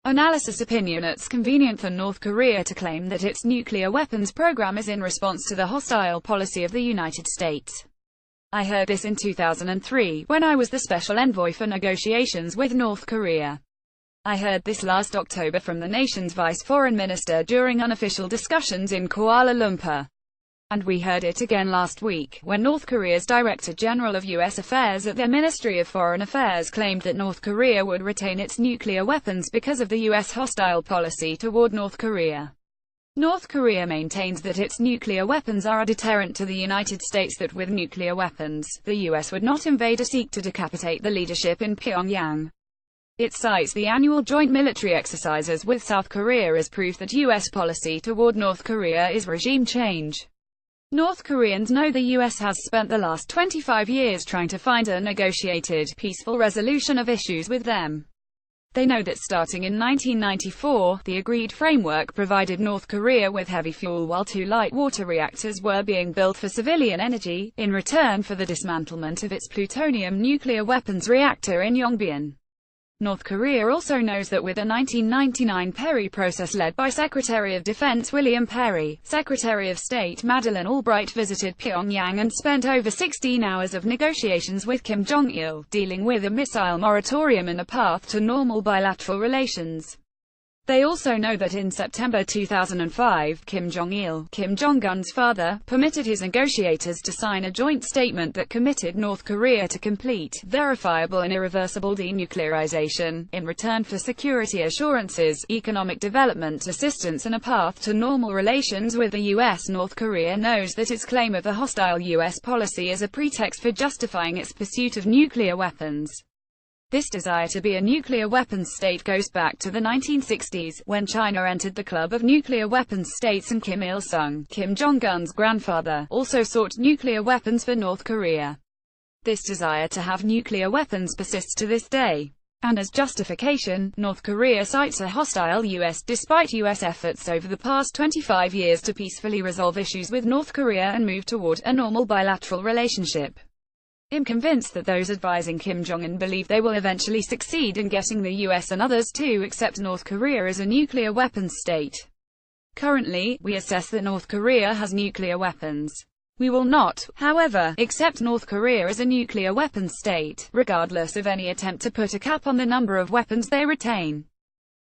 Analysis opinion. It's convenient for North Korea to claim that its nuclear weapons program is in response to the hostile policy of the United States. I heard this in 2003, when I was the special envoy for negotiations with North Korea. I heard this last October from the nation's vice foreign minister during unofficial discussions in Kuala Lumpur. And we heard it again last week, when North Korea's Director General of U.S. Affairs at their Ministry of Foreign Affairs claimed that North Korea would retain its nuclear weapons because of the U.S. hostile policy toward North Korea. North Korea maintains that its nuclear weapons are a deterrent to the United States, that with nuclear weapons, the U.S. would not invade or seek to decapitate the leadership in Pyongyang. It cites the annual joint military exercises with South Korea as proof that U.S. policy toward North Korea is regime change. North Koreans know the U.S. has spent the last 25 years trying to find a negotiated, peaceful resolution of issues with them. They know that starting in 1994, the agreed framework provided North Korea with heavy fuel while 2 light water reactors were being built for civilian energy, in return for the dismantlement of its plutonium nuclear weapons reactor in Yongbyon. North Korea also knows that with the 1999 Perry process led by Secretary of Defense William Perry, Secretary of State Madeleine Albright visited Pyongyang and spent over 16 hours of negotiations with Kim Jong-il, dealing with a missile moratorium and a path to normal bilateral relations. They also know that in September 2005, Kim Jong-il, Kim Jong-un's father, permitted his negotiators to sign a joint statement that committed North Korea to complete, verifiable and irreversible denuclearization, in return for security assurances, economic development assistance and a path to normal relations with the U.S. North Korea knows that its claim of a hostile U.S. policy is a pretext for justifying its pursuit of nuclear weapons. This desire to be a nuclear weapons state goes back to the 1960s, when China entered the club of nuclear weapons states, and Kim Il-sung, Kim Jong-un's grandfather, also sought nuclear weapons for North Korea. This desire to have nuclear weapons persists to this day. And as justification, North Korea cites a hostile U.S. despite U.S. efforts over the past 25 years to peacefully resolve issues with North Korea and move toward a normal bilateral relationship. I'm convinced that those advising Kim Jong-un believe they will eventually succeed in getting the US and others to accept North Korea as a nuclear weapons state. Currently, we assess that North Korea has nuclear weapons. We will not, however, accept North Korea as a nuclear weapons state, regardless of any attempt to put a cap on the number of weapons they retain.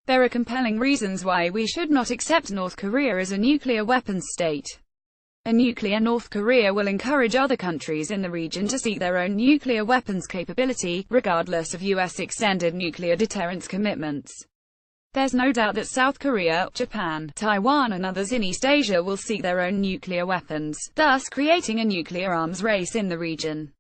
There are compelling reasons why we should not accept North Korea as a nuclear weapons state. A nuclear North Korea will encourage other countries in the region to seek their own nuclear weapons capability, regardless of U.S. extended nuclear deterrence commitments. There's no doubt that South Korea, Japan, Taiwan and others in East Asia will seek their own nuclear weapons, thus creating a nuclear arms race in the region.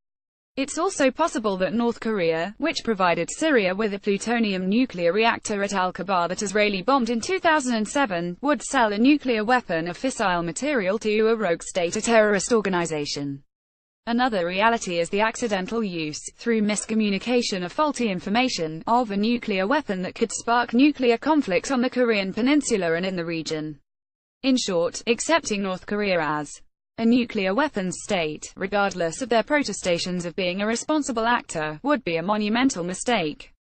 It's also possible that North Korea, which provided Syria with a plutonium nuclear reactor at Al-Kabar that Israeli bombed in 2007, would sell a nuclear weapon of fissile material to a rogue state or terrorist organization. Another reality is the accidental use, through miscommunication or faulty information, of a nuclear weapon that could spark nuclear conflicts on the Korean peninsula and in the region. In short, accepting North Korea as a nuclear weapons state, regardless of their protestations of being a responsible actor, would be a monumental mistake.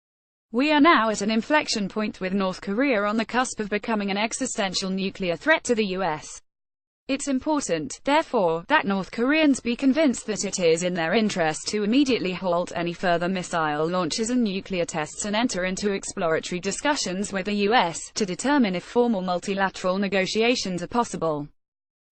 We are now at an inflection point with North Korea on the cusp of becoming an existential nuclear threat to the US. It's important, therefore, that North Koreans be convinced that it is in their interest to immediately halt any further missile launches and nuclear tests and enter into exploratory discussions with the US, to determine if formal multilateral negotiations are possible.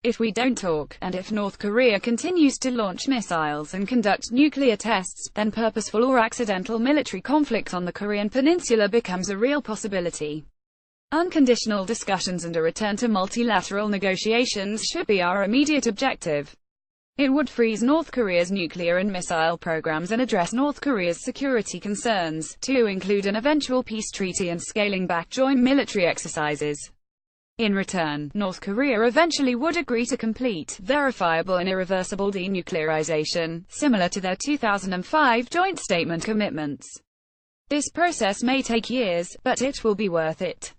If we don't talk, and if North Korea continues to launch missiles and conduct nuclear tests, then purposeful or accidental military conflict on the Korean peninsula becomes a real possibility. Unconditional discussions and a return to multilateral negotiations should be our immediate objective. It would freeze North Korea's nuclear and missile programs and address North Korea's security concerns, to include an eventual peace treaty and scaling back joint military exercises. In return, North Korea eventually would agree to complete, verifiable and irreversible denuclearization, similar to their 2005 joint statement commitments. This process may take years, but it will be worth it.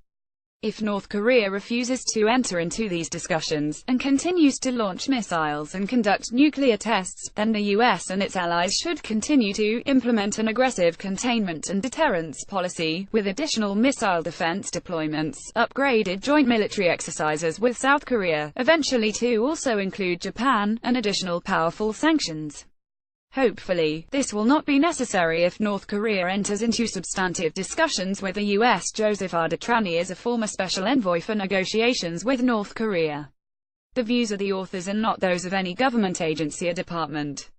If North Korea refuses to enter into these discussions, and continues to launch missiles and conduct nuclear tests, then the US and its allies should continue to implement an aggressive containment and deterrence policy, with additional missile defense deployments, upgraded joint military exercises with South Korea, eventually to also include Japan, and additional powerful sanctions. Hopefully, this will not be necessary if North Korea enters into substantive discussions with the U.S. Joseph Arditrani is a former special envoy for negotiations with North Korea. The views of the authors are not those of any government agency or department.